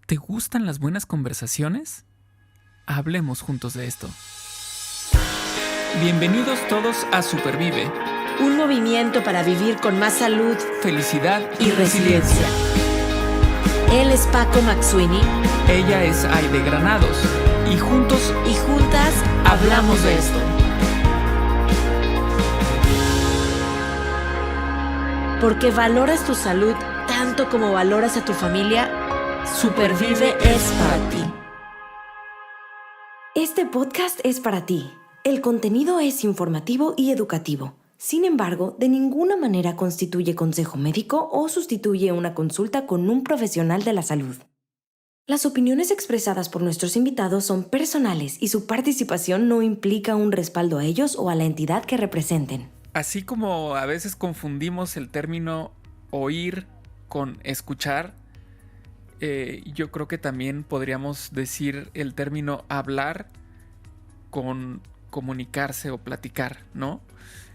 ¿Te gustan las buenas conversaciones? Hablemos juntos de esto. Bienvenidos todos a Supervive, un movimiento para vivir con más salud, felicidad y resiliencia. Él es Paco McSweeney. Ella es Aide Granados. Y juntos y juntas hablamos de esto. Porque valoras tu salud tanto como valoras a tu familia, Supervive es para ti. Este podcast es para ti. El contenido es informativo y educativo. Sin embargo, de ninguna manera constituye consejo médico o sustituye una consulta con un profesional de la salud. Las opiniones expresadas por nuestros invitados son personales y su participación no implica un respaldo a ellos o a la entidad que representen. Así como a veces confundimos el término oír con escuchar, yo creo que también podríamos decir el término hablar con comunicarse o platicar, ¿no?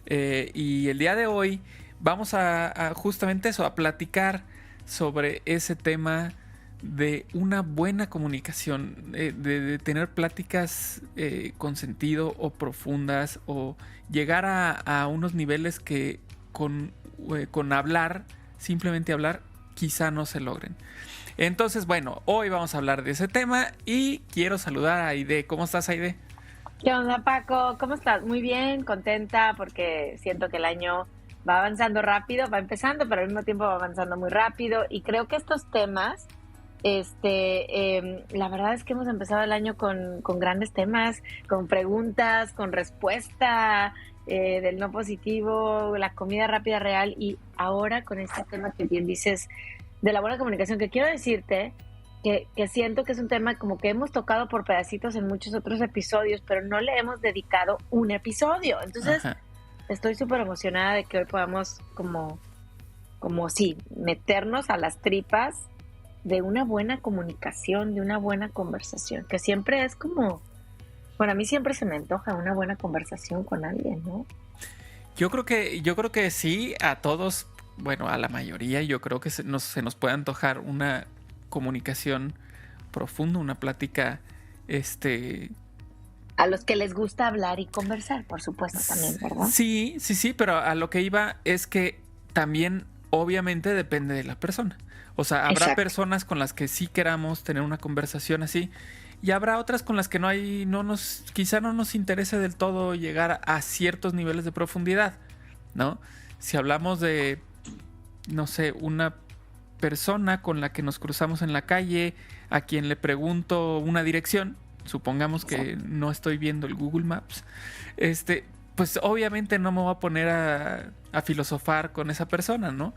Y el día de hoy vamos a justamente eso, a platicar sobre ese tema de una buena comunicación, de tener pláticas con sentido o profundas, o llegar a unos niveles que con hablar, simplemente hablar, quizá no se logren. Entonces, bueno, hoy vamos a hablar de ese tema y quiero saludar a Aide. ¿Cómo estás, Aide? ¿Qué onda, Paco? ¿Cómo estás? Muy bien, contenta porque siento que el año va avanzando rápido, va empezando, pero al mismo tiempo va avanzando muy rápido y creo que estos temas, la verdad es que hemos empezado el año con grandes temas, con preguntas, con respuesta del no positivo, la comida rápida real y ahora con este tema que bien dices de la buena comunicación, que quiero decirte que siento que es un tema como que hemos tocado por pedacitos en muchos otros episodios, pero no le hemos dedicado un episodio. Entonces, estoy súper emocionada de que hoy podamos como sí, meternos a las tripas de una buena comunicación, de una buena conversación, que siempre es como, bueno, a mí siempre se me antoja una buena conversación con alguien, ¿no? Yo creo que sí, a todos, bueno, a la mayoría, yo creo que se nos puede antojar una comunicación profunda, una plática, A los que les gusta hablar y conversar, por supuesto, también, ¿verdad? Sí, pero a lo que iba es que también, obviamente, depende de la persona. O sea, habrá Exacto. personas con las que sí queramos tener una conversación así, y habrá otras con las que quizá no nos interese del todo llegar a ciertos niveles de profundidad, ¿no? Si hablamos de, no sé, una persona con la que nos cruzamos en la calle, a quien le pregunto una dirección, supongamos que no estoy viendo el Google Maps, pues obviamente no me voy a poner a filosofar con esa persona, ¿no?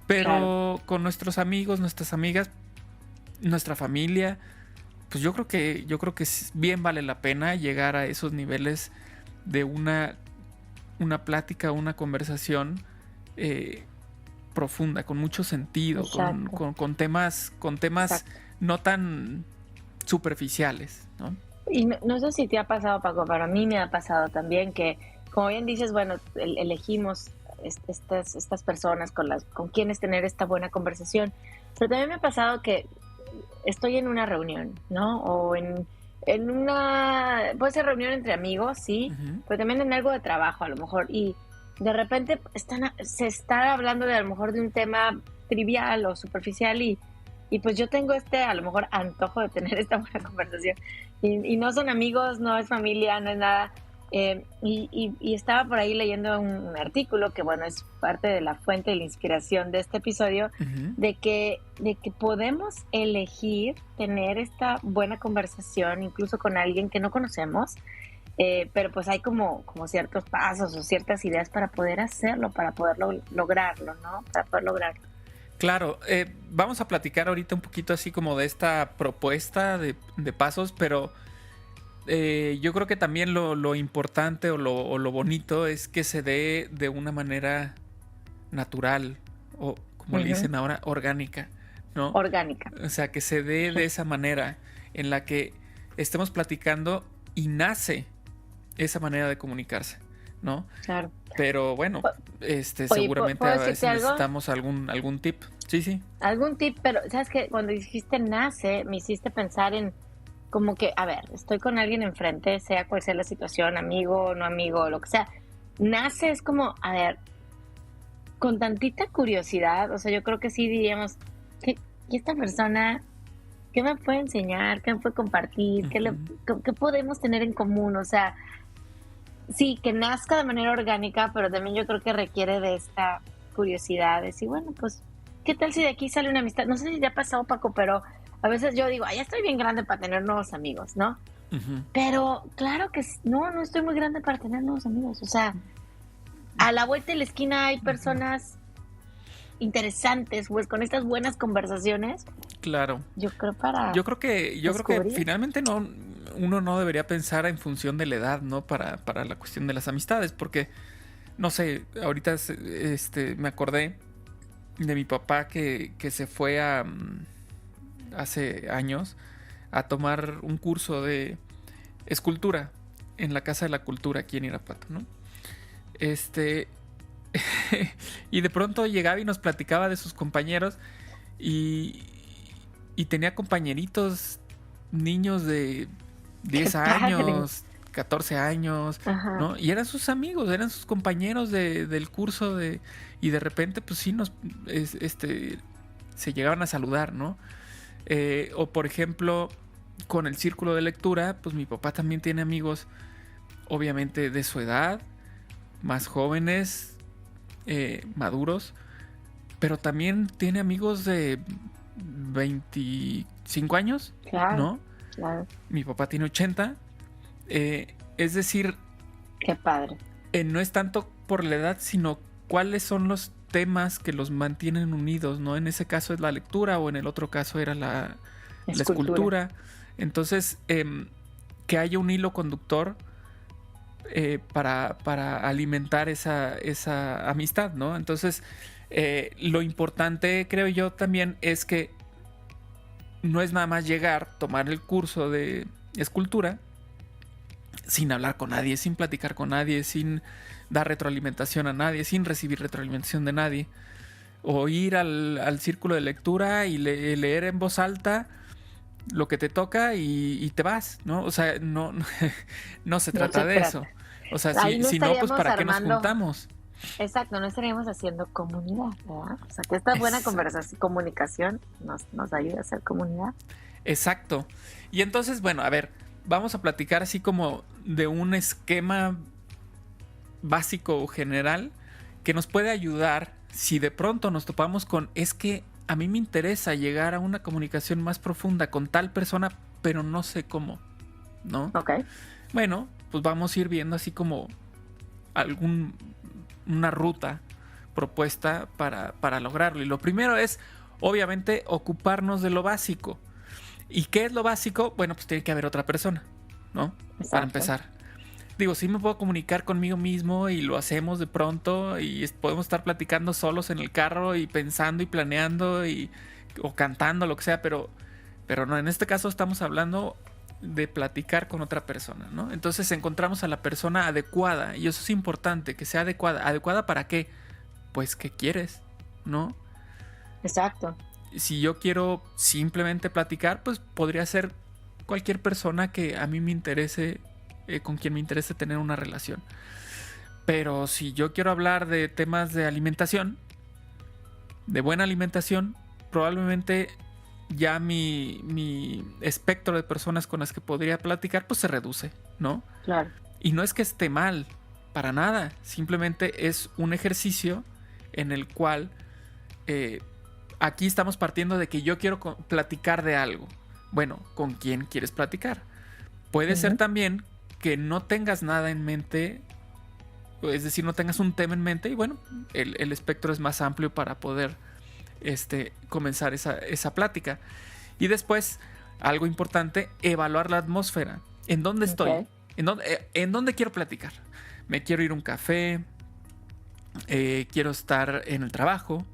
Pero claro, con nuestros amigos, nuestras amigas, nuestra familia, pues yo creo que bien vale la pena llegar a esos niveles de una plática, una conversación profunda, con mucho sentido, con temas no tan superficiales, ¿no? Y no sé si te ha pasado, Paco, pero a mí me ha pasado también que, como bien dices, bueno, elegimos estas personas con quienes tener esta buena conversación, pero también me ha pasado que estoy en una reunión, ¿no? O en una, puede ser reunión entre amigos, sí, pero también en algo de trabajo a lo mejor, y de repente se está hablando de a lo mejor de un tema trivial o superficial y pues yo tengo a lo mejor antojo de tener esta buena conversación y no son amigos, no es familia, no es nada, y estaba por ahí leyendo un artículo que bueno, es parte de la fuente de la inspiración de este episodio, de que podemos elegir tener esta buena conversación incluso con alguien que no conocemos, pero pues hay como ciertos pasos o ciertas ideas para poder hacerlo, para poder lograrlo, ¿no? Para poder lograrlo. Claro, vamos a platicar ahorita un poquito así como de esta propuesta de pasos, pero yo creo que también lo importante o lo bonito es que se dé de una manera natural o, como le dicen ahora, orgánica, ¿no? Orgánica. O sea, que se dé de esa manera en la que estemos platicando y nace esa manera de comunicarse, ¿no? Claro. Pero bueno, Oye, seguramente ¿puedo a decirte veces algo? necesitamos algún tip. Sí, sí. Algún tip, pero sabes que cuando dijiste nace, me hiciste pensar en como que, a ver, estoy con alguien enfrente, sea cual sea la situación, amigo, no amigo, lo que sea. Nace es como, a ver, con tantita curiosidad, o sea, yo creo que sí diríamos, ¿qué, qué esta persona, qué me puede enseñar? ¿Qué me puede compartir? Ujú. ¿Qué podemos tener en común? O sea, sí, que nazca de manera orgánica, pero también yo creo que requiere de esta curiosidad, de decir, bueno, pues, ¿qué tal si de aquí sale una amistad? No sé si te ha pasado, Paco, pero a veces yo digo, ay, ya estoy bien grande para tener nuevos amigos, ¿no? Ujú. Pero claro que no, no estoy muy grande para tener nuevos amigos. O sea, a la vuelta de la esquina hay Ujú. personas interesantes, pues con estas buenas conversaciones, Claro. yo creo para Yo creo que descubrir. finalmente uno no debería pensar en función de la edad, ¿no? Para la cuestión de las amistades, porque, no sé, ahorita me acordé de mi papá que se fue hace años a tomar un curso de escultura en la Casa de la Cultura aquí en Irapuato, ¿no? Este, y de pronto llegaba y nos platicaba de sus compañeros y, y tenía compañeritos, niños de ¡Qué 10 padre! años, 14 años, Ajá, ¿no? Y eran sus amigos, eran sus compañeros del curso y de repente pues sí se llegaban a saludar, ¿no? O por ejemplo, con el círculo de lectura, pues mi papá también tiene amigos, obviamente de su edad, más jóvenes, maduros, pero también tiene amigos de 25 años, claro, ¿no? claro. Mi papá tiene 80. Es decir, Qué padre. no es tanto por la edad, sino cuáles son los temas que los mantienen unidos, ¿no? En ese caso es la lectura o en el otro caso era la Escultura. escultura. Entonces, que haya un hilo conductor para alimentar esa amistad, ¿no? Entonces, lo importante, creo yo, también es que no es nada más llegar, tomar el curso de escultura sin hablar con nadie, sin platicar con nadie, sin dar retroalimentación a nadie, sin recibir retroalimentación de nadie. O ir al círculo de lectura y leer en voz alta lo que te toca y te vas, ¿no? O sea, no se No trata se de eso. trata. O sea, Ahí no si no, pues estaríamos ¿para qué nos armando, juntamos? exacto, no estaríamos haciendo comunidad, ¿verdad? O sea, que esta buena Exacto. conversación, comunicación nos ayuda a hacer comunidad. Exacto. Y entonces, bueno, a ver, vamos a platicar así como de un esquema básico o general que nos puede ayudar si de pronto nos topamos con, es que a mí me interesa llegar a una comunicación más profunda con tal persona, pero no sé cómo, ¿no? Ok, Bueno, pues vamos a ir viendo así como una ruta propuesta para lograrlo. Y lo primero es, obviamente, ocuparnos de lo básico. ¿Y qué es lo básico? Bueno, pues tiene que haber otra persona, ¿no? Para exacto. empezar. Digo, sí me puedo comunicar conmigo mismo y lo hacemos de pronto y podemos estar platicando solos en el carro y pensando y planeando o cantando, lo que sea, pero no, en este caso estamos hablando de platicar con otra persona, ¿no? Entonces encontramos a la persona adecuada y eso es importante, que sea adecuada. ¿Adecuada para qué? Pues, ¿qué quieres? ¿No? Exacto. Si yo quiero simplemente platicar, pues podría ser cualquier persona que a mí me interese, con quien me interese tener una relación. Pero si yo quiero hablar de temas de alimentación, de buena alimentación, probablemente ya mi espectro de personas con las que podría platicar, pues se reduce, ¿no? Claro. Y no es que esté mal, para nada. Simplemente es un ejercicio en el cual aquí estamos partiendo de que yo quiero platicar de algo. Bueno, ¿con quién quieres platicar? Puede ser Ujú. también que no tengas nada en mente, es decir, no tengas un tema en mente y bueno, el espectro es más amplio para poder comenzar esa plática. Y después, algo importante, evaluar la atmósfera. ¿En dónde estoy? Ok. ¿En dónde quiero platicar? ¿Me quiero ir a un café? ¿Quiero estar en el trabajo?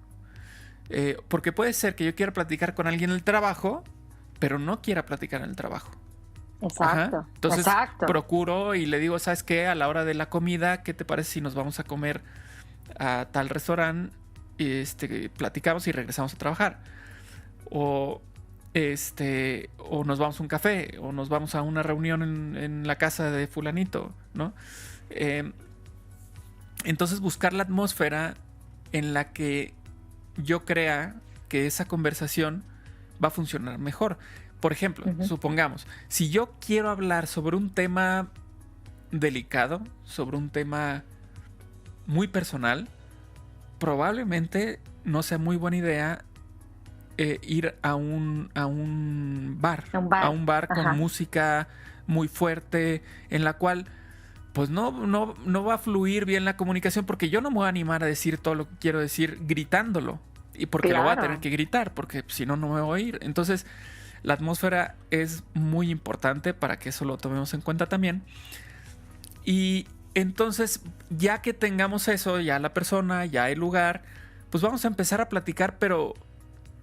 Porque puede ser que yo quiera platicar con alguien en el trabajo, pero no quiera platicar en el trabajo, Exacto. Ajá. Entonces Exacto. procuro y le digo, ¿sabes qué? A la hora de la comida, ¿qué te parece si nos vamos a comer a tal restaurante? Platicamos y regresamos a trabajar. O o nos vamos a un café, o nos vamos a una reunión en la casa de fulanito, ¿no? Entonces buscar la atmósfera en la que yo crea que esa conversación va a funcionar mejor. Por ejemplo, supongamos, si yo quiero hablar sobre un tema delicado, sobre un tema muy personal, probablemente no sea muy buena idea ir a un bar. A un bar con música muy fuerte, en la cual pues no va a fluir bien la comunicación, porque yo no me voy a animar a decir todo lo que quiero decir gritándolo, y porque lo voy a tener que gritar, porque si no, no me voy a oír. Entonces, la atmósfera es muy importante para que eso lo tomemos en cuenta también. Y entonces, ya que tengamos eso, ya la persona, ya el lugar, pues vamos a empezar a platicar, pero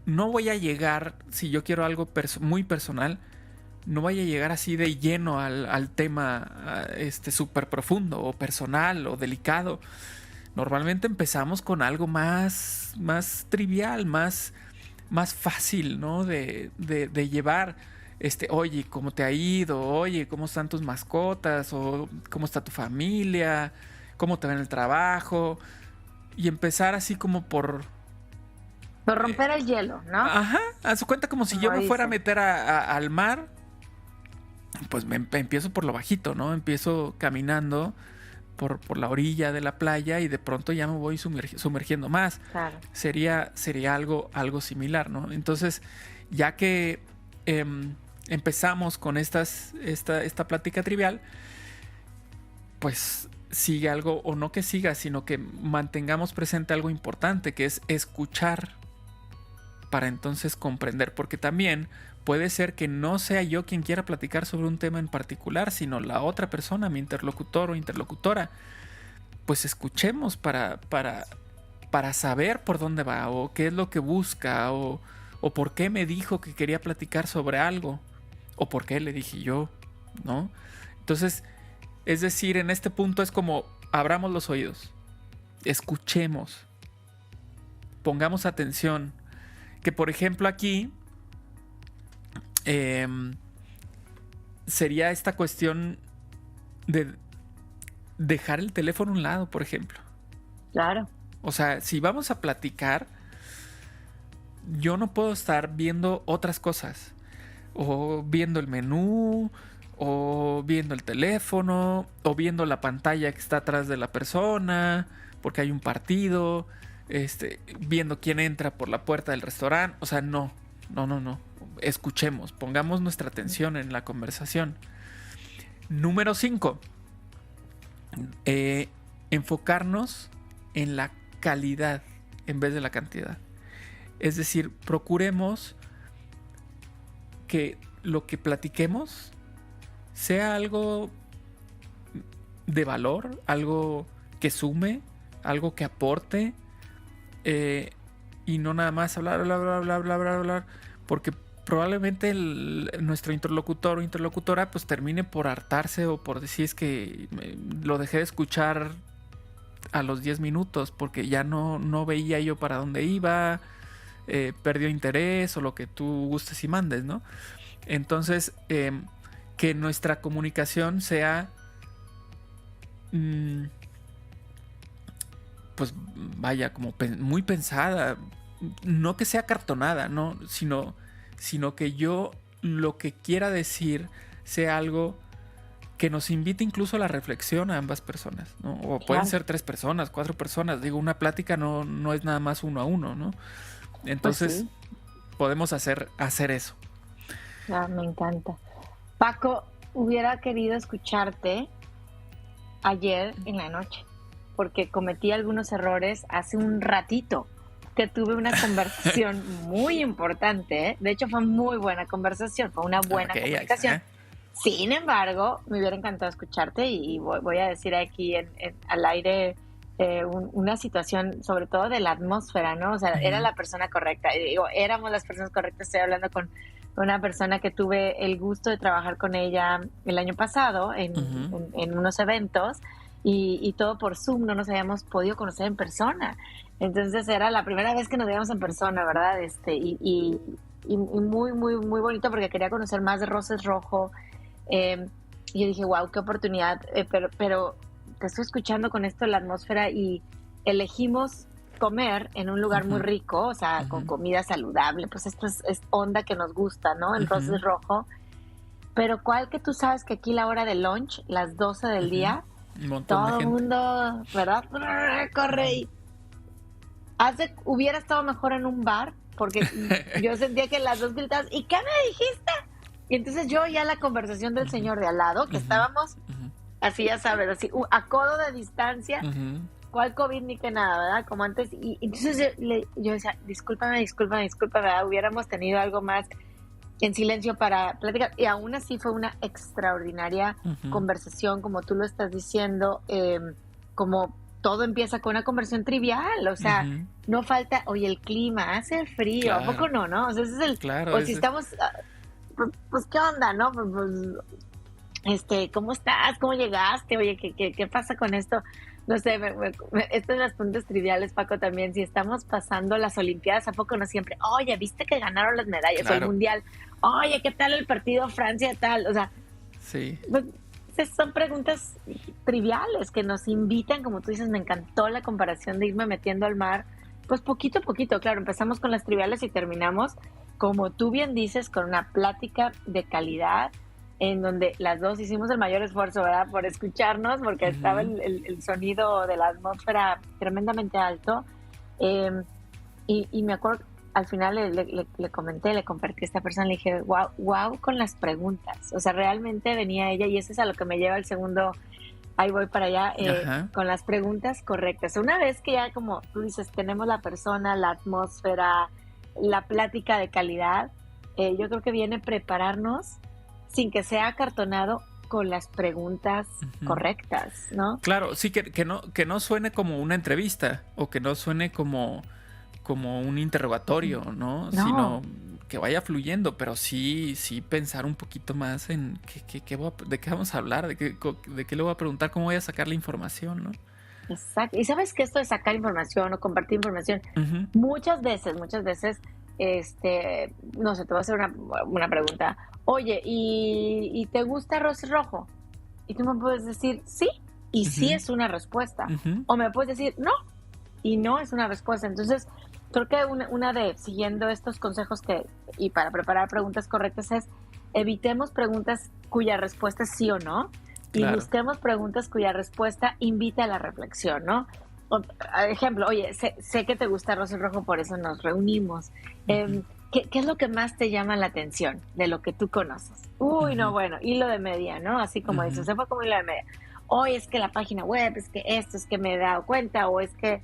no voy a llegar, si yo quiero algo muy personal, no vaya a llegar así de lleno al tema súper profundo o personal o delicado. Normalmente empezamos con algo más trivial, más fácil, ¿no? De llevar. Oye, ¿cómo te ha ido? Oye, ¿cómo están tus mascotas? O ¿cómo está tu familia? ¿Cómo te va en el trabajo? Y empezar así como por romper el hielo, ¿no? Ajá, a su cuenta como si yo me fuera a meter al mar. Pues empiezo por lo bajito, ¿no? Empiezo caminando por la orilla de la playa y de pronto ya me voy sumergiendo más. Claro. Sería algo similar, ¿no? Entonces, ya que empezamos con esta plática trivial, pues sigue algo, o no que siga, sino que mantengamos presente algo importante, que es escuchar para entonces comprender, porque también puede ser que no sea yo quien quiera platicar sobre un tema en particular, sino la otra persona, mi interlocutor o interlocutora. Pues escuchemos para saber por dónde va, o qué es lo que busca, o por qué me dijo que quería platicar sobre algo, o por qué le dije yo, ¿no? Entonces, es decir, en este punto es como abramos los oídos, escuchemos, pongamos atención. Que por ejemplo aquí sería esta cuestión de dejar el teléfono a un lado, por ejemplo. Claro. O sea, si vamos a platicar, yo no puedo estar viendo otras cosas, o viendo el menú, o viendo el teléfono, o viendo la pantalla que está atrás de la persona, porque hay un partido, viendo quién entra por la puerta del restaurante. O sea, no. Escuchemos, pongamos nuestra atención en la conversación. Número 5. Enfocarnos en la calidad en vez de la cantidad. Es decir, procuremos que lo que platiquemos sea algo de valor, algo que sume, algo que aporte, y no nada más hablar, porque probablemente nuestro interlocutor o interlocutora pues termine por hartarse, o por decir es que lo dejé de escuchar a los 10 minutos porque ya no veía yo para dónde iba, perdió interés, o lo que tú gustes y mandes, ¿no? Entonces, que nuestra comunicación sea pues vaya, como muy pensada, no que sea cartonada, ¿no? Sino que yo lo que quiera decir sea algo que nos invite incluso a la reflexión a ambas personas, ¿no? O pueden ser 3 personas, 4 personas. Digo, una plática no es nada más 1 a 1, ¿no? Entonces, pues sí, podemos hacer eso. Me encanta. Paco, hubiera querido escucharte ayer en la noche, porque cometí algunos errores hace un ratito que tuve una conversación muy importante, ¿eh? De hecho, fue muy buena conversación, fue una buena comunicación. Sin embargo, me hubiera encantado escucharte y voy a decir aquí al aire una situación, sobre todo de la atmósfera, ¿no? O sea, era la persona correcta. Digo, éramos las personas correctas. Estoy hablando con una persona que tuve el gusto de trabajar con ella el año pasado en unos eventos y todo por Zoom, no nos habíamos podido conocer en persona. Entonces era la primera vez que nos veíamos en persona, ¿verdad? Y muy, muy, muy bonito porque quería conocer más de Roses Rojo. Y yo dije, wow, qué oportunidad, pero te estoy escuchando con esto, la atmósfera, y elegimos comer en un lugar muy rico, o sea, con comida saludable, pues esto es onda que nos gusta, ¿no? En Roses Rojo. Pero ¿cuál que tú sabes que aquí la hora de lunch, las 12 del día, Un montón de todo el gente. mundo, ¿verdad? Corre y hubiera estado mejor en un bar, porque yo sentía que las dos gritaban, ¿y qué me dijiste? Y entonces yo ya la conversación del señor de al lado, que estábamos así, ya sabes, así, a codo de distancia, cuál COVID ni que nada, ¿verdad? Como antes, y entonces yo decía, discúlpame, ¿verdad? Hubiéramos tenido algo más en silencio para platicar, y aún así fue una extraordinaria conversación, como tú lo estás diciendo, como todo empieza con una conversación trivial, o sea, no falta, oye, el clima, hace frío, Claro. ¿a poco no? O sea, ese es el, Claro, o si estamos, pues, ¿qué onda, no? ¿Cómo estás? ¿Cómo llegaste? Oye, ¿qué pasa con esto? No sé, estas son las preguntas triviales, Paco, también. Si estamos pasando las Olimpiadas, ¿a poco no siempre? Oye, ¿viste que ganaron las medallas? Claro. O el Mundial. Oye, ¿qué tal el partido Francia tal? O sea, sí. Pues, son preguntas triviales que nos invitan, como tú dices, me encantó la comparación de irme metiendo al mar, pues poquito a poquito, claro, empezamos con las triviales y terminamos, como tú bien dices, con una plática de calidad, en donde las dos hicimos el mayor esfuerzo, ¿verdad?, por escucharnos, porque estaba el sonido de la atmósfera tremendamente alto, y me acuerdo, al final le comenté, le compartí a esta persona, le dije, wow con las preguntas, o sea, realmente venía ella, y eso es a lo que me lleva el segundo, ahí voy para allá, con las preguntas correctas. Una vez que ya, como tú dices, tenemos la persona, la atmósfera, la plática de calidad, yo creo que viene prepararnos sin que sea acartonado con las preguntas correctas, ¿no? Claro, sí, que no suene como una entrevista o que no suene como un interrogatorio, ¿no? Sino que vaya fluyendo, pero sí pensar un poquito más en de qué vamos a hablar, de qué le voy a preguntar, cómo voy a sacar la información, ¿no? Exacto. Y sabes que esto de sacar información o compartir información, muchas veces, no sé, te voy a hacer una pregunta. Oye, ¿y te gusta Roses Rojo? Y tú me puedes decir sí, y sí es una respuesta. O me puedes decir no, y no es una respuesta. Entonces, creo que una de, siguiendo estos consejos y para preparar preguntas correctas, es evitemos preguntas cuya respuesta es sí o no, Claro. y busquemos preguntas cuya respuesta invita a la reflexión, ¿no? Ejemplo, oye, sé que te gusta Roses Rojo, por eso nos reunimos. ¿Qué es lo que más te llama la atención de lo que tú conoces? No, bueno, hilo de media, ¿no? Así como dices, se fue como hilo de media. Hoy es que la página web, es que esto, es que me he dado cuenta, o es que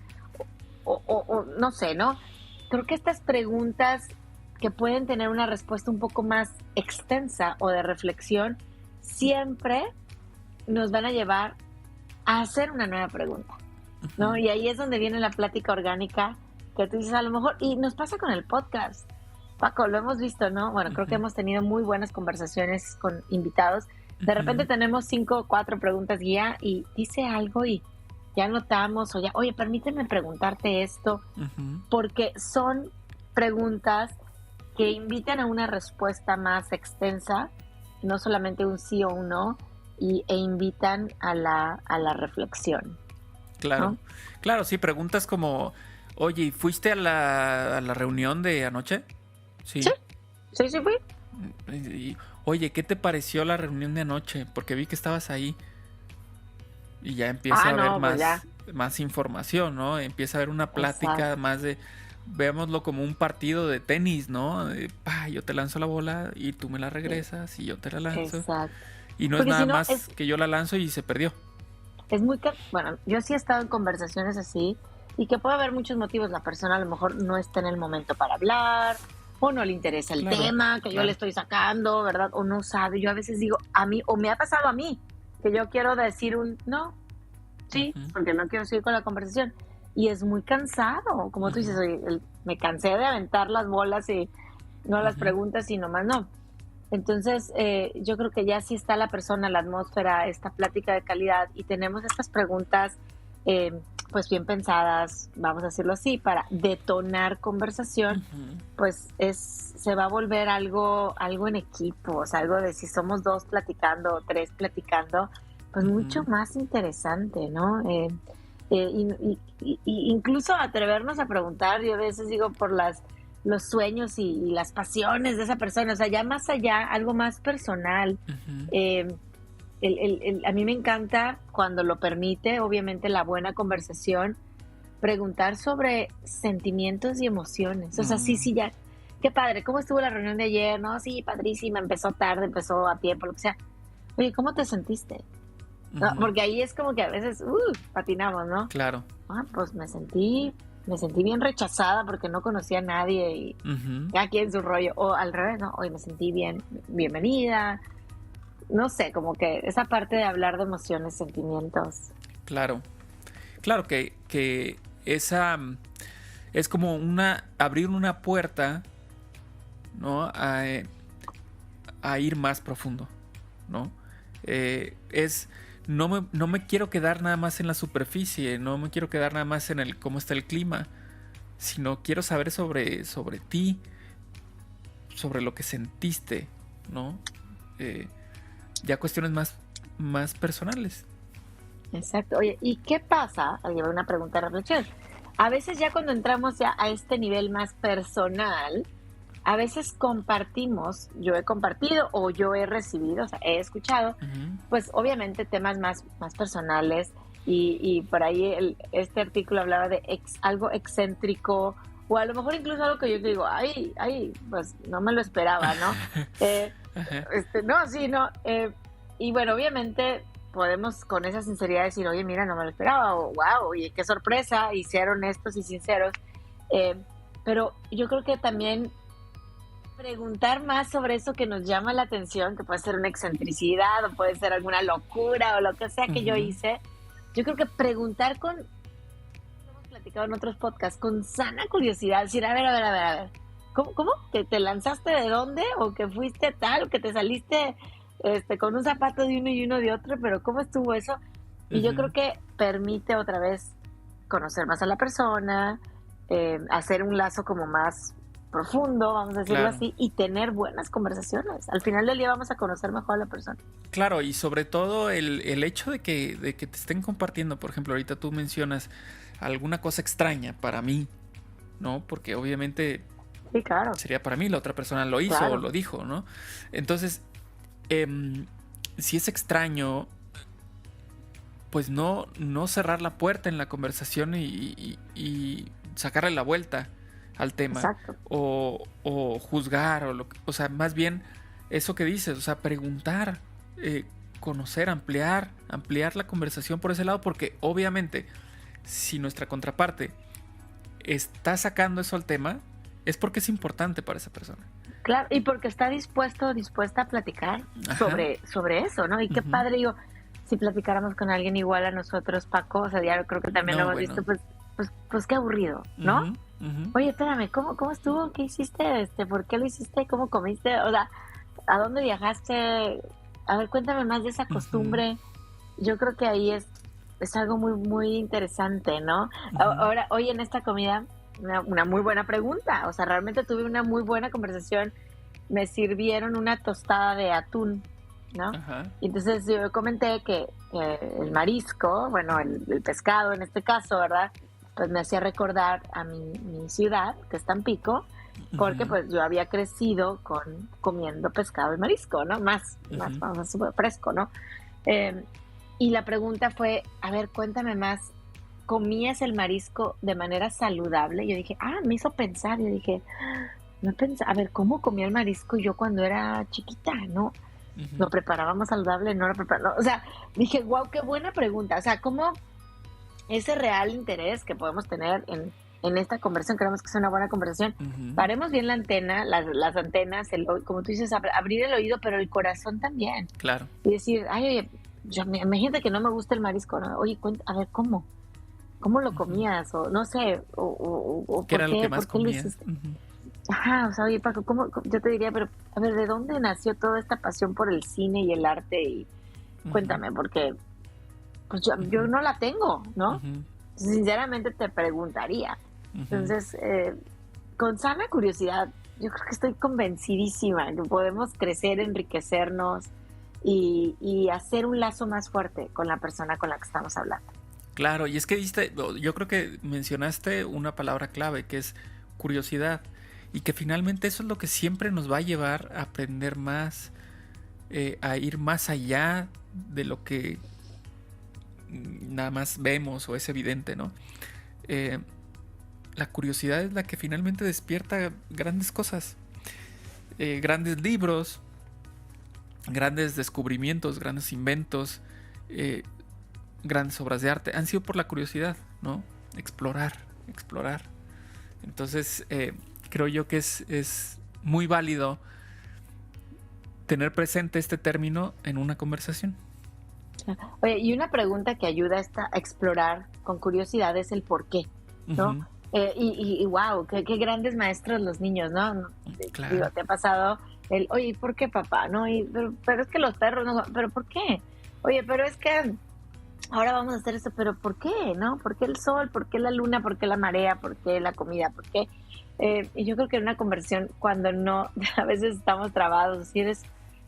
o no sé, ¿no? Creo que estas preguntas que pueden tener una respuesta un poco más extensa o de reflexión, siempre nos van a llevar a hacer una nueva pregunta, ¿no? Y ahí es donde viene la plática orgánica que tú dices, a lo mejor, y nos pasa con el podcast, Paco, lo hemos visto, ¿no? Bueno, creo que hemos tenido muy buenas conversaciones con invitados. De repente tenemos 5 o 4 preguntas guía y dice algo y ya notamos, oye, permíteme preguntarte esto, porque son preguntas que invitan a una respuesta más extensa, no solamente un sí o un no, e invitan a la reflexión. Claro, ¿no? Claro, sí, preguntas como, oye, ¿y fuiste a la reunión de anoche? Sí. Sí, fui. Oye, ¿qué te pareció la reunión de anoche? Porque vi que estabas ahí. Y ya empieza a haber más información, ¿no? Empieza a haber una plática más de, veámoslo como un partido de tenis, ¿no? Yo te lanzo la bola y tú me la regresas y yo te la lanzo. Exacto. Y no porque es nada más que yo la lanzo y se perdió. Es bueno, yo sí he estado en conversaciones así y que puede haber muchos motivos. La persona a lo mejor no está en el momento para hablar o no le interesa el tema que yo le estoy sacando, ¿verdad? O no sabe. Yo a veces digo, a mí, o me ha pasado a mí, que yo quiero decir no, sí, porque no quiero seguir con la conversación. Y es muy cansado, como tú dices, oye, me cansé de aventar las bolas y no las preguntas y nomás no. Entonces, yo creo que ya sí está la persona, la atmósfera, esta plática de calidad y tenemos estas preguntas pues bien pensadas, vamos a decirlo así, para detonar conversación, pues se va a volver algo en equipo, o sea, algo de si somos 2 platicando o 3 platicando, pues mucho más interesante, ¿no? Y incluso atrevernos a preguntar, yo a veces digo por los sueños y las pasiones de esa persona, o sea, ya más allá, algo más personal. A mí me encanta cuando lo permite, obviamente la buena conversación, preguntar sobre sentimientos y emociones. O sea, sí, ya, qué padre, ¿cómo estuvo la reunión de ayer? No, sí, padrísima, empezó tarde, empezó a tiempo, lo que sea. Oye, ¿cómo te sentiste? ¿No? Porque ahí es como que a veces patinamos, ¿no? Claro. Pues me sentí bien rechazada porque no conocía a nadie y aquí en su rollo. O al revés, ¿no? Hoy me sentí bienvenida. No sé, como que esa parte de hablar de emociones, sentimientos. Claro. Claro que esa es como abrir una puerta, ¿no? A ir más profundo, ¿no? No me quiero quedar nada más en la superficie, no me quiero quedar nada más en cómo está el clima, sino quiero saber sobre ti, sobre lo que sentiste, ¿no? Ya cuestiones más personales. Exacto. Oye, ¿y qué pasa? Llevo una pregunta de reflexión. A veces ya cuando entramos ya a este nivel más personal, a veces compartimos, yo he compartido o yo he recibido, o sea, he escuchado, pues obviamente temas más personales y por ahí este artículo hablaba de algo excéntrico o a lo mejor incluso algo que yo digo, ay, pues no me lo esperaba, ¿no? Y bueno, obviamente podemos con esa sinceridad decir, oye, mira, no me lo esperaba, o wow, oye, qué sorpresa, y ser honestos y sinceros. Pero yo creo que también preguntar más sobre eso que nos llama la atención, que puede ser una excentricidad o puede ser alguna locura o lo que sea que yo hice, yo creo que preguntar lo hemos platicado en otros podcasts, con sana curiosidad, decir, a ver, ¿cómo? ¿Que te lanzaste de dónde? ¿O que fuiste tal? ¿O que te saliste con un zapato de uno y uno de otro? ¿Pero cómo estuvo eso? Y yo creo que permite otra vez conocer más a la persona, hacer un lazo como más profundo, vamos a decirlo así, y tener buenas conversaciones. Al final del día vamos a conocer mejor a la persona. Claro, y sobre todo el hecho de que te estén compartiendo, por ejemplo, ahorita tú mencionas alguna cosa extraña para mí, ¿no? Porque obviamente sí, claro, sería para mí, la otra persona lo hizo o lo dijo, ¿no? Entonces, si es extraño, pues no cerrar la puerta en la conversación y sacarle la vuelta al tema. Exacto. O juzgar o sea, más bien eso que dices, o sea, preguntar, conocer, ampliar la conversación por ese lado, porque obviamente si nuestra contraparte está sacando eso al tema, es porque es importante para esa persona. Claro, y porque está dispuesta a platicar sobre eso, ¿no? Y qué padre, digo, si platicáramos con alguien igual a nosotros, Paco, o sea, ya creo que también lo hemos visto, pues qué aburrido, ¿no? Oye, espérame, ¿cómo estuvo? ¿Qué hiciste? ¿Por qué lo hiciste? ¿Cómo comiste? O sea, ¿a dónde viajaste? A ver, cuéntame más de esa costumbre. Yo creo que ahí es algo muy, muy interesante, ¿no? Ahora, hoy en esta comida, una muy buena pregunta. O sea, realmente tuve una muy buena conversación. Me sirvieron una tostada de atún, ¿no? Y entonces yo comenté que el marisco, bueno, el pescado en este caso, ¿verdad? Pues me hacía recordar a mi ciudad, que es Tampico, porque pues yo había crecido comiendo pescado y marisco, ¿no? Más vamos a súper fresco, ¿no? Y la pregunta fue, a ver, cuéntame más, ¿comías el marisco de manera saludable? Yo dije, me hizo pensar, yo dije, a ver, ¿cómo comía el marisco yo cuando era chiquita, no? ¿Lo preparábamos saludable? No lo preparábamos, o sea, dije, wow, qué buena pregunta, o sea, ¿cómo ese real interés que podemos tener en esta conversación, creemos que es una buena conversación, paremos bien la antena, las antenas, como tú dices, abrir el oído, pero el corazón también. Claro. Y decir, oye, imagínate que no me gusta el marisco, ¿no? Oye, a ver, ¿cómo lo comías? O no sé, o ¿qué era lo que más comías? Ajá, o sea, oye, Paco, yo te diría, pero a ver, ¿de dónde nació toda esta pasión por el cine y el arte? Y Ujú, cuéntame, porque pues yo ujú, no la tengo, ¿no? ujú, Sinceramente te preguntaría. ujú. Entonces, con sana curiosidad, yo creo que estoy convencidísima que podemos crecer, enriquecernos y hacer un lazo más fuerte con la persona con la que estamos hablando. Claro, y es que yo creo que mencionaste una palabra clave que es curiosidad y que finalmente eso es lo que siempre nos va a llevar a aprender más, a ir más allá de lo que nada más vemos o es evidente, ¿no? Eh, la curiosidad es la que finalmente despierta grandes cosas, grandes libros, grandes descubrimientos, grandes inventos, eh, grandes obras de arte, han sido por la curiosidad, ¿no? Explorar, explorar. Entonces, creo yo que es muy válido tener presente este término en una conversación. Oye, y una pregunta que ayuda a explorar con curiosidad es el por qué, ¿no? Ujú, Y wow, qué grandes maestros los niños, ¿no? Digo, claro. te ha pasado oye, ¿y por qué papá? ¿No? Pero es que los perros, ¿no? ¿Pero por qué? Oye, pero es que ahora vamos a hacer esto, pero ¿por qué? ¿No? ¿Por qué el sol? ¿Por qué la luna? ¿Por qué la marea? ¿Por qué la comida? ¿Por qué? Y yo creo que en una conversión, cuando no, a veces estamos trabados, si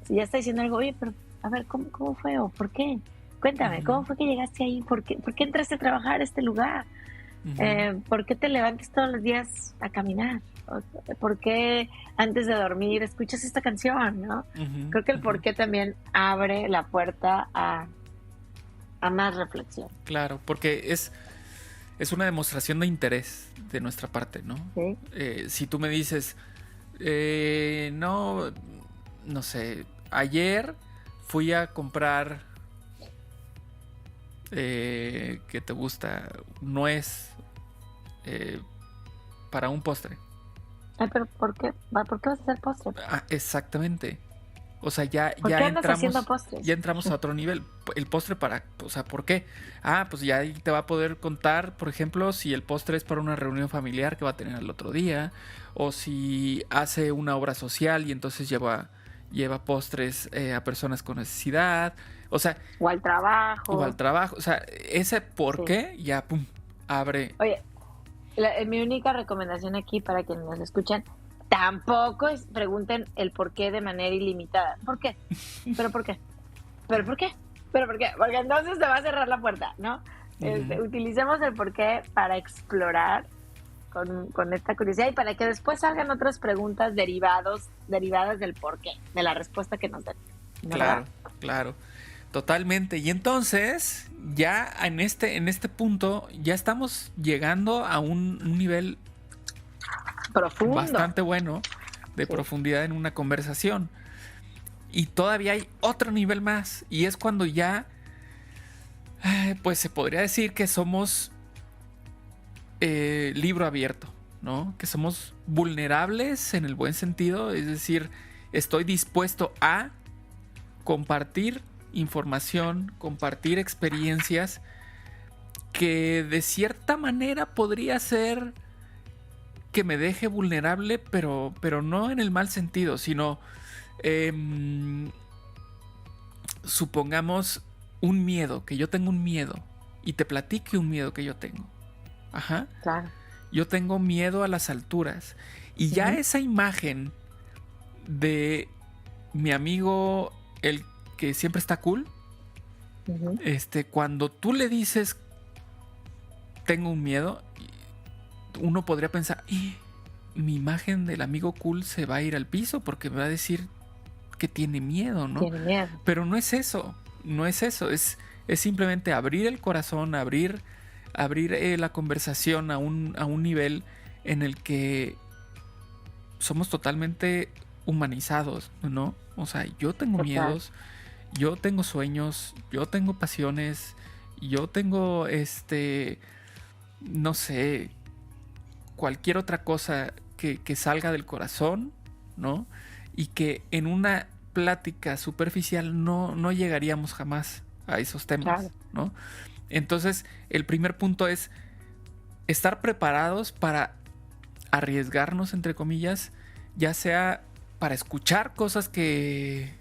ya está diciendo algo, oye, pero a ver, ¿cómo fue? ¿O por qué? Cuéntame, Ujú, ¿cómo fue que llegaste ahí? ¿Por qué entraste a trabajar a este lugar? ujú, ¿Por qué te levantas todos los días a caminar? ¿Por qué antes de dormir escuchas esta canción? ¿No? ujú, Creo que el por ujú. qué también abre la puerta a más reflexión. Claro, porque es una demostración de interés de nuestra parte, ¿no? ¿Sí? Si tú me dices, no, no sé, ayer fui a comprar, ¿qué te gusta? Nuez eh, para un postre. Ay, pero ¿por qué vas a hacer postre? Ah, exactamente. O sea, ya, ¿Por qué andas haciendo postres? ya entramos a otro nivel. El postre para, o sea, ¿por qué? Ah, pues ya ahí te va a poder contar, por ejemplo, si el postre es para una reunión familiar que va a tener el otro día, o si hace una obra social y entonces lleva postres a personas con necesidad, o sea, O al o trabajo. al trabajo. O sea, ese por Sí. qué ya, pum, abre. Oye, mi única recomendación aquí para quienes nos escuchan, tampoco pregunten el por qué de manera ilimitada. ¿Por qué? ¿Pero por qué? ¿Pero por qué? ¿Pero por qué? Porque entonces te va a cerrar la puerta, ¿no? Ujú. Utilicemos el por qué para explorar con esta curiosidad y para que después salgan otras preguntas derivadas del por qué, de la respuesta que nos den, ¿verdad? Claro, claro. Totalmente. Y entonces, ya en este punto, ya estamos llegando a un nivel Profundo. bastante bueno de Sí. profundidad en una conversación. Y todavía hay otro nivel más. Y es cuando ya, pues se podría decir que somos libro abierto, ¿no? Que somos vulnerables en el buen sentido. Es decir, estoy dispuesto a compartir información, compartir experiencias que de cierta manera podría ser que me deje vulnerable, pero no en el mal sentido, sino eh, supongamos un miedo, que yo tengo un miedo y te platique un miedo que yo tengo. Ajá. Claro. Yo tengo miedo a las alturas. Y ya Ujú, esa imagen de mi amigo, el que siempre está cool, ujú. cuando tú le dices tengo un miedo, uno podría pensar, mi imagen del amigo cool se va a ir al piso porque me va a decir que tiene miedo, ¿no? Tiene miedo. Pero no es eso, no es eso, es simplemente abrir el corazón, abrir la conversación a un nivel en el que somos totalmente humanizados, ¿no? O sea, yo tengo Total. miedos, yo tengo sueños, yo tengo pasiones, yo tengo no sé, cualquier otra cosa que salga del corazón, ¿no? Y que en una plática superficial no llegaríamos jamás a esos temas, Claro. ¿no? Entonces, el primer punto es estar preparados para arriesgarnos, entre comillas, ya sea para escuchar cosas que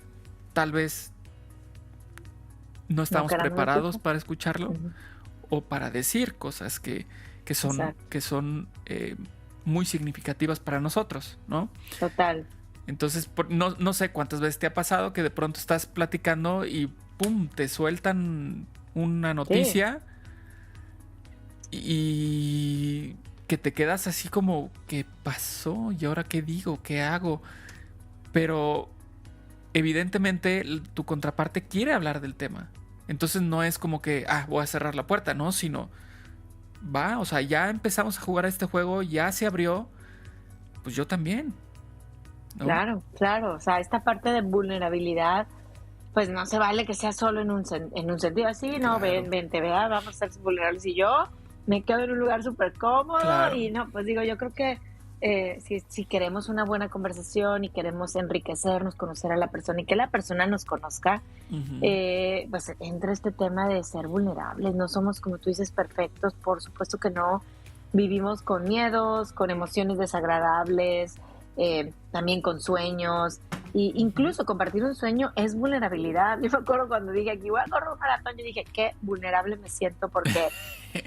tal vez no estamos preparados para escucharlo, o para decir cosas que son muy significativas para nosotros, ¿no? Total. Entonces, no sé cuántas veces te ha pasado que de pronto estás platicando y ¡pum! Te sueltan una noticia y que te quedas así como, ¿qué pasó? ¿Y ahora qué digo? ¿Qué hago? Pero evidentemente tu contraparte quiere hablar del tema. Entonces no es como que, voy a cerrar la puerta, ¿no? Sino, o sea, ya empezamos a jugar a este juego, ya se abrió, pues yo también, ¿no? Claro, claro. O sea, esta parte de vulnerabilidad, pues no se vale que sea solo en un sentido así, ¿no? Claro. Ven, te vea, vamos a ser vulnerables. Y yo me quedo en un lugar súper cómodo. Claro. Y no, pues digo, yo creo que si queremos una buena conversación y queremos enriquecernos, conocer a la persona y que la persona nos conozca, pues entra este tema de ser vulnerables. No somos, como tú dices, perfectos, por supuesto que no. Vivimos con miedos, con emociones desagradables, también con sueños, e incluso compartir un sueño es vulnerabilidad. Yo me acuerdo cuando dije aquí voy a correr un maratón, yo dije qué vulnerable me siento porque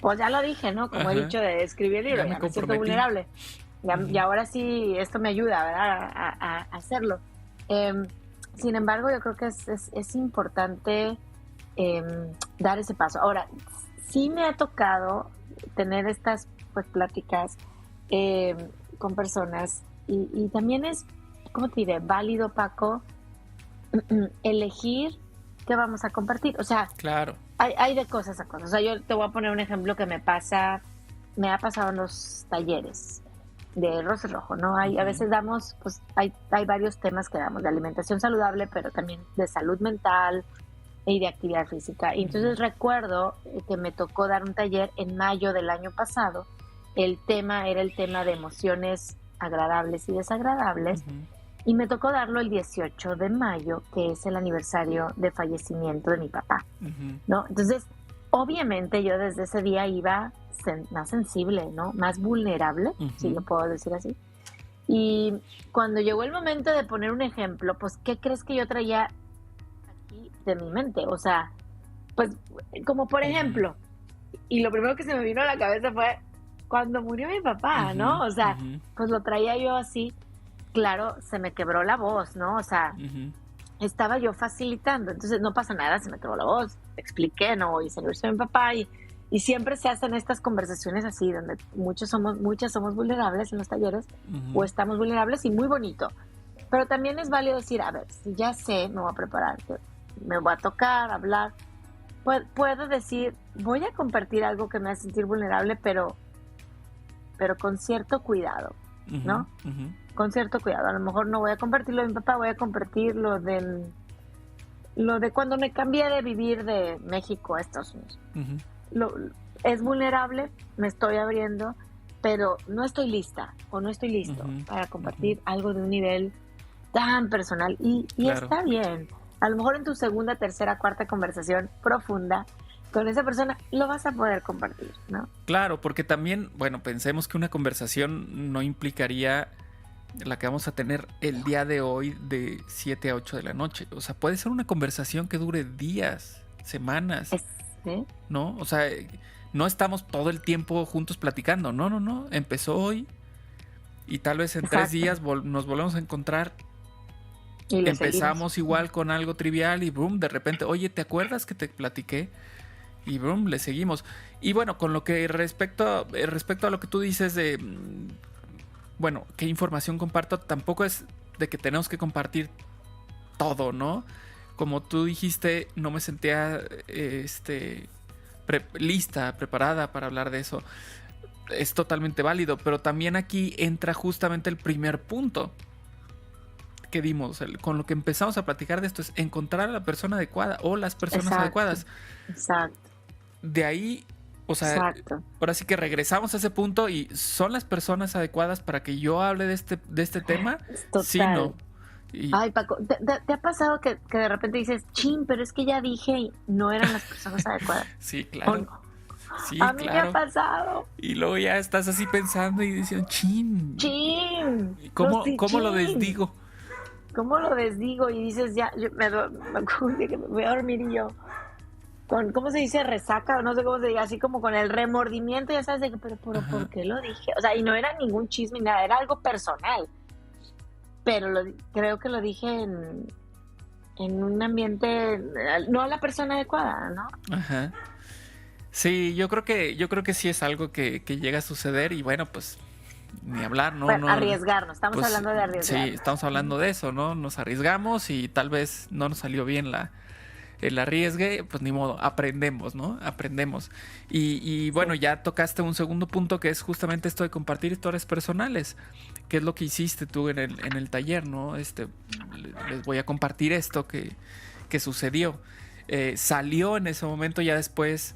pues ya lo dije, ¿no? Como he dicho de escribir el libro, ya me siento vulnerable. Y ahora sí, esto me ayuda, ¿verdad? A hacerlo. Sin embargo, yo creo que es importante dar ese paso. Ahora, sí me ha tocado tener estas pues pláticas con personas y también es, ¿cómo te diré? Válido, Paco, elegir qué vamos a compartir. O sea, claro. Hay de cosas a cosas. O sea, yo te voy a poner un ejemplo que me ha pasado en los talleres de Rosa Rojo, ¿no? A veces damos, pues hay varios temas que damos de alimentación saludable, pero también de salud mental y de actividad física. Y entonces recuerdo que me tocó dar un taller en mayo del año pasado. El tema era el tema de emociones agradables y desagradables. Y me tocó darlo el 18 de mayo, que es el aniversario de fallecimiento de mi papá, ¿no? Entonces, obviamente yo desde ese día iba más sensible, ¿no? Más vulnerable, si lo puedo decir así. Y cuando llegó el momento de poner un ejemplo, pues, ¿qué crees que yo traía aquí de mi mente? O sea, pues, como por ejemplo, y lo primero que se me vino a la cabeza fue cuando murió mi papá, ¿no? O sea, pues lo traía yo así. Claro, se me quebró la voz, ¿no? O sea, estaba yo facilitando, entonces no pasa nada, se me quebró la voz, expliqué, ¿no? Hoy es el aniversario de mi papá y siempre se hacen estas conversaciones así, donde muchas somos vulnerables en los talleres, o estamos vulnerables y muy bonito. Pero también es válido decir, a ver, si ya sé, me voy a preparar, me voy a tocar, hablar, puedo decir, voy a compartir algo que me hace sentir vulnerable, pero con cierto cuidado, ¿no? Con cierto cuidado. A lo mejor no voy a compartir lo de mi papá, voy a compartir lo de cuando me cambié de vivir de México a Estados Unidos. Es vulnerable, me estoy abriendo, pero no estoy lista o no estoy listo para compartir algo de un nivel tan personal y claro. Está bien. A lo mejor en tu segunda, tercera, cuarta conversación profunda con esa persona lo vas a poder compartir, ¿no? Claro, porque también, bueno, pensemos que una conversación no implicaría la que vamos a tener el día de hoy de 7 a 8 de la noche. O sea, puede ser una conversación que dure días, semanas, ¿sí? ¿no? O sea, no estamos todo el tiempo juntos platicando. No. Empezó hoy y tal vez en 3 días nos volvemos a encontrar. Y empezamos igual con algo trivial y boom, de repente, oye, ¿te acuerdas que te platiqué? Y boom, le seguimos. Y bueno, con lo que respecto a lo que tú dices de, bueno, qué información comparto, tampoco es de que tenemos que compartir todo, ¿no? Como tú dijiste, no me sentía preparada para hablar de eso. Es totalmente válido, pero también aquí entra justamente el primer punto que dimos, con lo que empezamos a platicar de esto, es encontrar a la persona adecuada o las personas adecuadas. Exacto. De ahí, o sea, ahora sí que regresamos a ese punto y son las personas adecuadas para que yo hable de este tema. Total. Sí, no. Ay, Paco, ¿te ha pasado que de repente dices, chin, pero es que ya dije y no eran las personas adecuadas? Sí, claro. Sí, A mí me ha claro. pasado. Y luego ya estás así pensando y diciendo, chin, Chin, no ¿cómo, sí, cómo lo chin. desdigo? ¿Cómo lo desdigo? Y dices, ya, me acuerdo un día que me voy a dormir y yo, con, ¿cómo se dice? Resaca, o no sé cómo se diga, así como con el remordimiento, ya sabes, de que, pero Ajá. ¿por qué lo dije? O sea, y no era ningún chisme ni nada, era algo personal. Pero creo que lo dije en un ambiente, no a la persona adecuada, ¿no? Ajá. Sí, yo creo que sí es algo que llega a suceder y bueno, pues ni hablar, no, Bueno, no, arriesgarnos, estamos pues hablando de sí, arriesgarnos. estamos hablando de eso, ¿no? Nos arriesgamos y tal vez no nos salió bien el arriesgue, pues ni modo, aprendemos, ¿no? Aprendemos. Y Sí, bueno, ya tocaste un segundo punto que es justamente esto de compartir historias personales, que es lo que hiciste tú en el taller, ¿no? Les voy a compartir esto que sucedió. Salió en ese momento, ya después,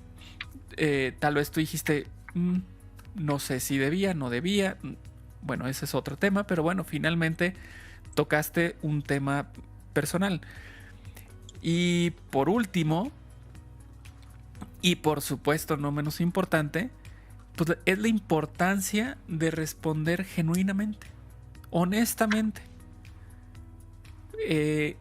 tal vez tú dijiste, no sé si debía, no debía. Bueno, ese es otro tema, pero bueno, finalmente tocaste un tema personal. Y por último, y por supuesto no menos importante, pues es la importancia de responder genuinamente, honestamente, eh,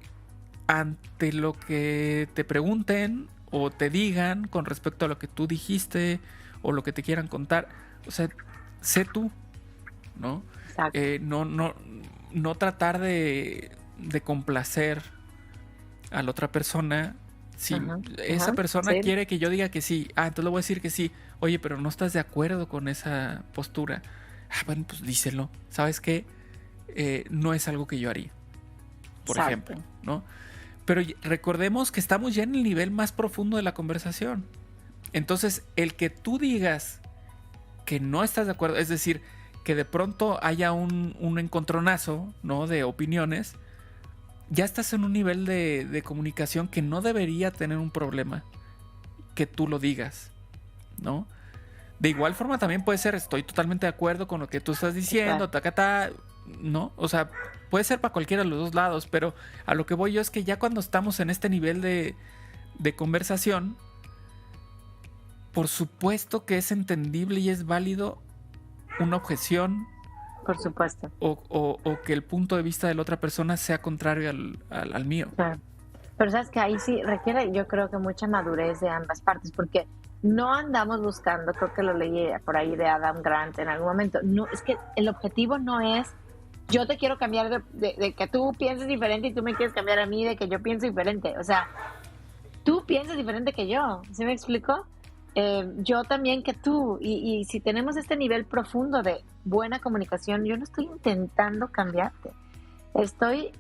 ante lo que te pregunten o te digan con respecto a lo que tú dijiste o lo que te quieran contar. O sea, sé tú, ¿no? exacto. No tratar de complacer a la otra persona. Si Ajá, esa ajá, persona sí, quiere que yo diga que sí, entonces le voy a decir que sí. Oye, pero no estás de acuerdo con esa postura. Bueno, pues díselo. ¿Sabes qué? No es algo que yo haría, por ejemplo, exacto. ¿no? Pero recordemos que estamos ya en el nivel más profundo de la conversación. Entonces, el que tú digas que no estás de acuerdo, es decir, que de pronto haya un encontronazo, ¿no? De opiniones, ya estás en un nivel de comunicación que no debería tener un problema que tú lo digas, ¿no? De igual forma también puede ser, estoy totalmente de acuerdo con lo que tú estás Sí, claro. diciendo, tacata, ¿no? O sea, puede ser para cualquiera de los dos lados, pero a lo que voy yo es que ya cuando estamos en este nivel de conversación, por supuesto que es entendible y es válido una objeción Por supuesto. o que el punto de vista de la otra persona sea contrario al mío. Claro. Pero sabes que ahí sí requiere, yo creo que mucha madurez de ambas partes, porque no andamos buscando, creo que lo leí por ahí de Adam Grant en algún momento, no, es que el objetivo no es yo te quiero cambiar de que tú pienses diferente y tú me quieres cambiar a mí de que yo pienso diferente, o sea, tú piensas diferente que yo, ¿sí me explico? Yo también que tú, y si tenemos este nivel profundo de buena comunicación, yo no estoy intentando cambiarte, estoy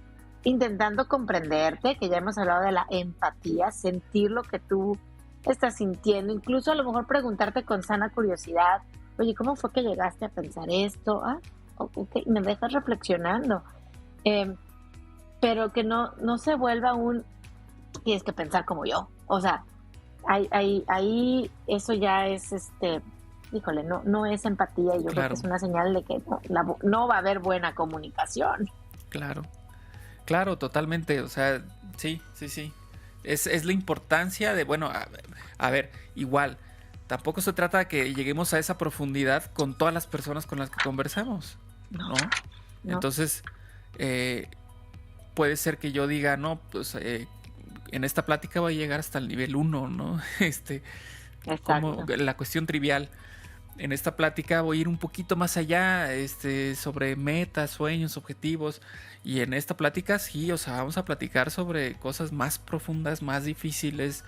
intentando comprenderte, que ya hemos hablado de la empatía, sentir lo que tú estás sintiendo, incluso a lo mejor preguntarte con sana curiosidad, oye, ¿cómo fue que llegaste a pensar esto? Ok, me dejas reflexionando, eh, pero que no se vuelva tienes que pensar como yo, o sea, ahí eso ya es, híjole, no es empatía y yo creo que Claro, es una señal de que no va a haber buena comunicación. claro, claro, totalmente. O sea, sí, sí, sí. Es la importancia de, bueno, a ver, igual, tampoco se trata de que lleguemos a esa profundidad con todas las personas con las que conversamos, No, ¿no? no, Entonces, puede ser que yo diga, no, pues en esta plática voy a llegar hasta el nivel uno, ¿no? Como exacto. la cuestión trivial. En esta plática voy a ir un poquito más allá, sobre metas, sueños, objetivos. Y en esta plática sí, o sea, vamos a platicar sobre cosas más profundas, más difíciles,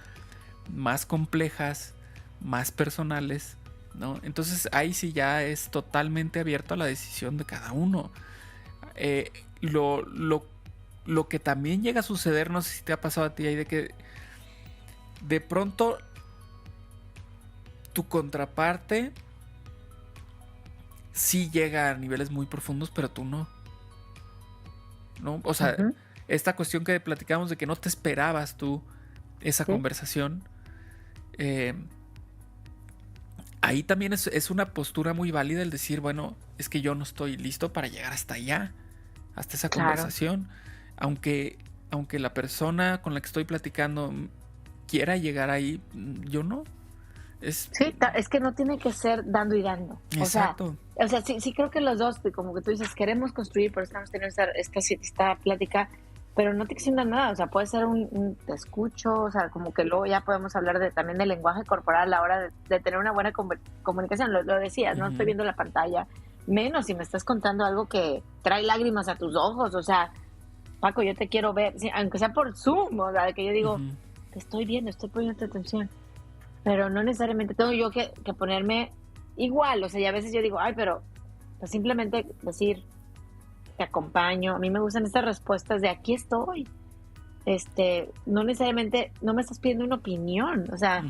más complejas, más personales, ¿no? Entonces ahí sí ya es totalmente abierto a la decisión de cada uno. Eh, lo, lo, lo que también llega a suceder, no sé si te ha pasado a ti, ahí de que de pronto tu contraparte sí llega a niveles muy profundos, pero tú no, ¿no? O sea, Ujú, esta cuestión que platicamos de que no te esperabas tú esa sí, conversación, eh, ahí también es una postura muy válida el decir, bueno, es que yo no estoy listo para llegar hasta allá, hasta esa claro, conversación, aunque, aunque la persona con la que estoy platicando quiera llegar ahí, yo no. Sí, es que no tiene que ser dando y dando. Exacto. O sea, sí creo que los dos, como que tú dices, queremos construir, pero estamos teniendo esta plática, pero no te exigen nada. O sea, puede ser un te escucho, o sea, como que luego ya podemos hablar también del lenguaje corporal a la hora de tener una buena comunicación. Lo decías, no estoy viendo la pantalla, menos si me estás contando algo que trae lágrimas a tus ojos. O sea, Paco, yo te quiero ver, sí, aunque sea por Zoom, o sea, que yo digo, te estoy viendo, estoy poniendo atención. Pero no necesariamente tengo yo que ponerme igual, o sea, y a veces yo digo, ay, pero pues simplemente decir, te acompaño. A mí me gustan estas respuestas de aquí estoy. No necesariamente, no me estás pidiendo una opinión, o sea,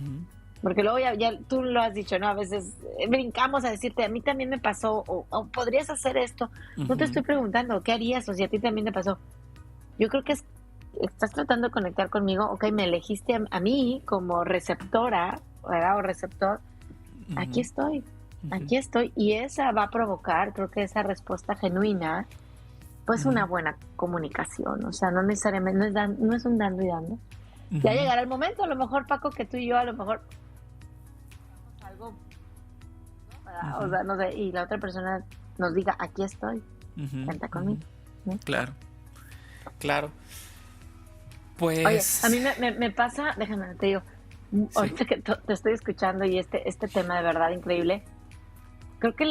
porque luego ya tú lo has dicho, ¿no? A veces brincamos a decirte, a mí también me pasó, o podrías hacer esto. No te estoy preguntando, ¿qué harías? O si a ti también te pasó. Yo creo que estás tratando de conectar conmigo, ok, me elegiste a mí como receptora, ¿verdad? O receptor, aquí estoy, y esa va a provocar, creo que esa respuesta genuina, pues una buena comunicación, o sea, no necesariamente, no es un dando y dando. Ya llegará el momento, a lo mejor, Paco, que tú y yo, a lo mejor, algo, ¿verdad? O sea, no sé, y la otra persona nos diga, aquí estoy, cuenta conmigo. ¿Sí? Claro. Pues... Oye, a mí me pasa, déjame, te digo, ahorita que te estoy escuchando y este tema de verdad increíble, creo que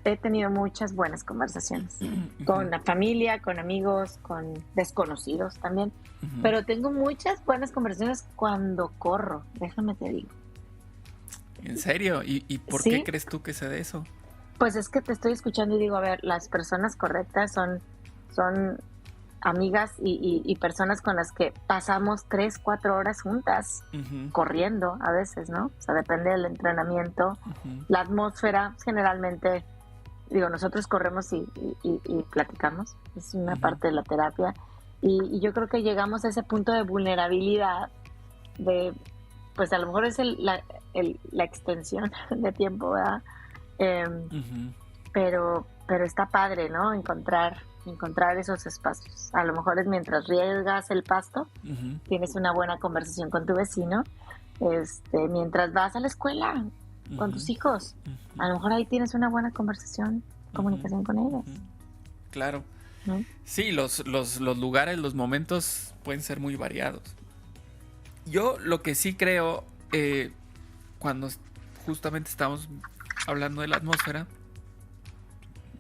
he tenido muchas buenas conversaciones con la familia, con amigos, con desconocidos también, pero tengo muchas buenas conversaciones cuando corro, déjame te digo. ¿En serio? ¿Y por qué crees tú que sea de eso? Pues es que te estoy escuchando y digo, a ver, las personas correctas son amigas y personas con las que pasamos 3-4 horas juntas, corriendo a veces, ¿no? O sea, depende del entrenamiento. La atmósfera, generalmente, digo, nosotros corremos y platicamos, es una parte de la terapia, y yo creo que llegamos a ese punto de vulnerabilidad, pues a lo mejor es la extensión de tiempo, ¿verdad? Pero está padre, ¿no? Encontrar esos espacios. A lo mejor es mientras riegas el pasto, tienes una buena conversación con tu vecino, mientras vas a la escuela con tus hijos, a lo mejor ahí tienes una buena conversación, comunicación con ellos. Claro. ¿No? Sí, los lugares, los momentos pueden ser muy variados. Yo lo que sí creo, cuando justamente estamos hablando de la atmósfera,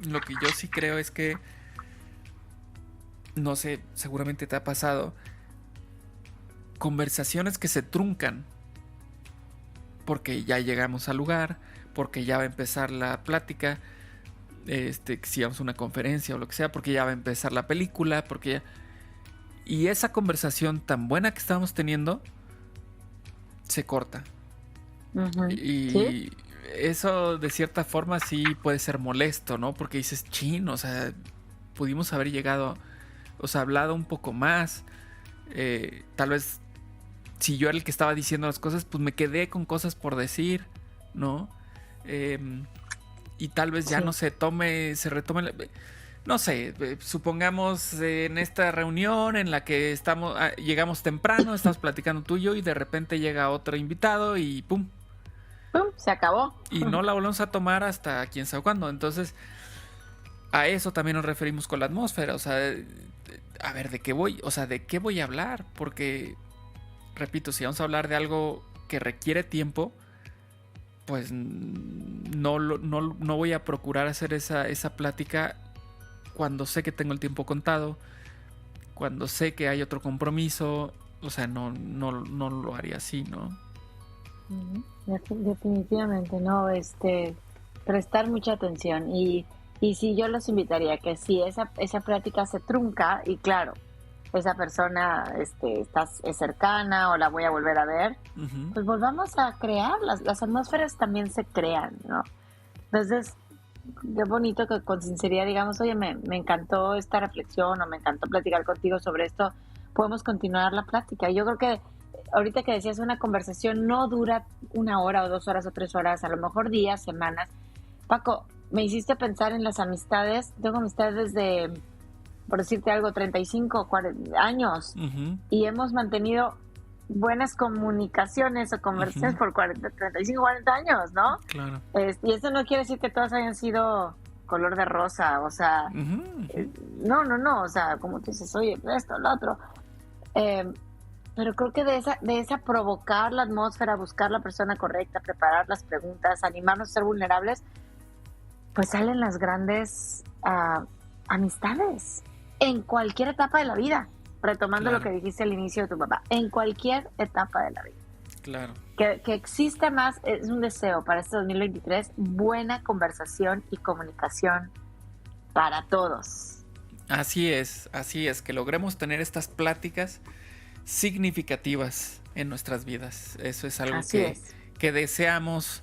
lo que yo sí creo es que, no sé, seguramente te ha pasado, conversaciones que se truncan porque ya llegamos al lugar, porque ya va a empezar la plática, si vamos a una conferencia o lo que sea, porque ya va a empezar la película, y esa conversación tan buena que estábamos teniendo se corta. Y ¿sí? Eso de cierta forma sí puede ser molesto, ¿no? Porque dices, chin, o sea, pudimos haber llegado, o sea, hablado un poco más. Tal vez si yo era el que estaba diciendo las cosas, pues me quedé con cosas por decir, ¿no? Y tal vez ya no se retome, no sé, supongamos en esta reunión en la que llegamos temprano, estamos platicando tú y yo, y de repente llega otro invitado y ¡pum! Se acabó. Y no la volvemos a tomar hasta quién sabe cuándo. Entonces, a eso también nos referimos con la atmósfera. O sea, a ver, ¿de qué voy a hablar? Porque, repito, si vamos a hablar de algo que requiere tiempo, pues no voy a procurar hacer esa plática cuando sé que tengo el tiempo contado, cuando sé que hay otro compromiso. O sea, no lo haría así, ¿no? Definitivamente, no, prestar mucha atención y sí, yo los invitaría que si esa plática se trunca y claro, esa persona es cercana o la voy a volver a ver, pues volvamos a crear, las atmósferas también se crean, ¿no? Entonces, qué bonito que con sinceridad digamos, oye, me encantó esta reflexión o me encantó platicar contigo sobre esto, podemos continuar la plática. Yo creo que ahorita que decías, una conversación no dura 1 hora o 2 horas o 3 horas, a lo mejor días, semanas. Paco, me hiciste pensar en las amistades. Tengo amistades desde, por decirte algo, 35, 40 años. Y hemos mantenido buenas comunicaciones o conversaciones por 40, 35, 40 años, ¿no? Claro. Y eso no quiere decir que todas hayan sido color de rosa, o sea, no, o sea, como tú dices, oye, esto, lo otro. Pero creo que de esa provocar la atmósfera, buscar la persona correcta, preparar las preguntas, animarnos a ser vulnerables, pues salen las grandes amistades en cualquier etapa de la vida. Retomando lo que dijiste al inicio de tu papá, en cualquier etapa de la vida. Claro. Que exista más, es un deseo para este 2023, buena conversación y comunicación para todos. Así es, que logremos tener estas pláticas significativas en nuestras vidas. Eso es algo que deseamos.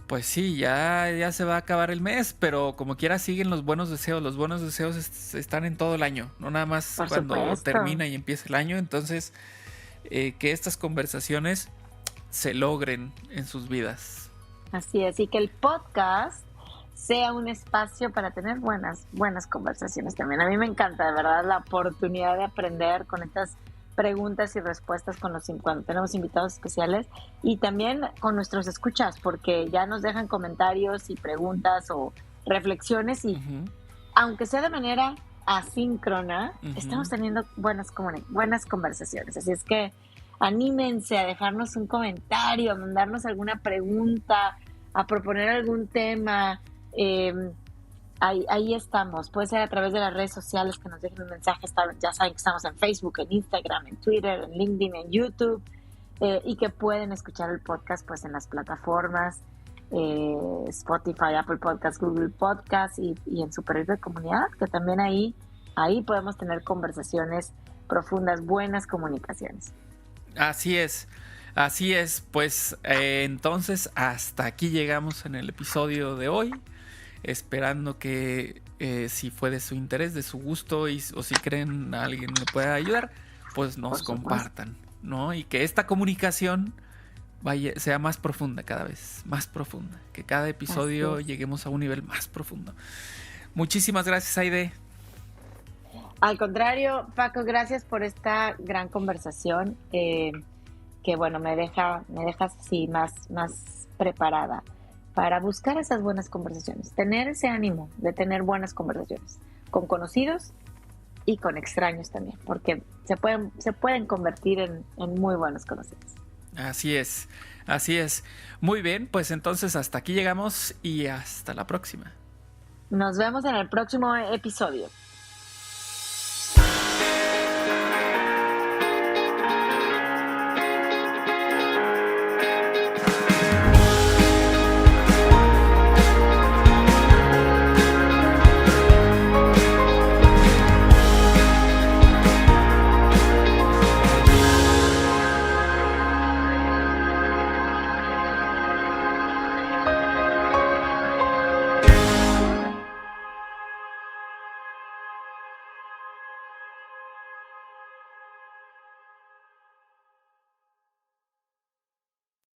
Pues sí, ya se va a acabar el mes, pero como quiera siguen los buenos deseos. Los buenos deseos están en todo el año, no nada más por cuando supuesto. termina y empieza el año. Entonces, que estas conversaciones se logren en sus vidas. Así es, y que el podcast sea un espacio para tener buenas conversaciones también. A mí me encanta, de verdad, la oportunidad de aprender con estas preguntas y respuestas cuando tenemos invitados especiales y también con nuestros escuchas, porque ya nos dejan comentarios y preguntas o reflexiones y aunque sea de manera asíncrona, estamos teniendo buenas conversaciones. Así es que anímense a dejarnos un comentario, a mandarnos alguna pregunta, a proponer algún tema. Ahí estamos. Puede ser a través de las redes sociales que nos dejen un mensaje. Ya saben que estamos en Facebook, en Instagram, en Twitter, en LinkedIn, en YouTube, y que pueden escuchar el podcast pues en las plataformas Spotify, Apple Podcasts, Google Podcasts y en Super de Comunidad, que también ahí podemos tener conversaciones profundas, buenas comunicaciones. Así es. Pues entonces hasta aquí llegamos en el episodio de hoy. Esperando que si fue de su interés, de su gusto o si creen a alguien le pueda ayudar, pues nos compartan, ¿no? Y que esta comunicación sea más profunda cada vez, más profunda. Que cada episodio lleguemos a un nivel más profundo. Muchísimas gracias, Aide. Al contrario, Paco, gracias por esta gran conversación que bueno, me deja así más preparada para buscar esas buenas conversaciones, tener ese ánimo de tener buenas conversaciones con conocidos y con extraños también, porque se pueden convertir en muy buenos conocidos. Así es. Muy bien, pues entonces hasta aquí llegamos y hasta la próxima. Nos vemos en el próximo episodio.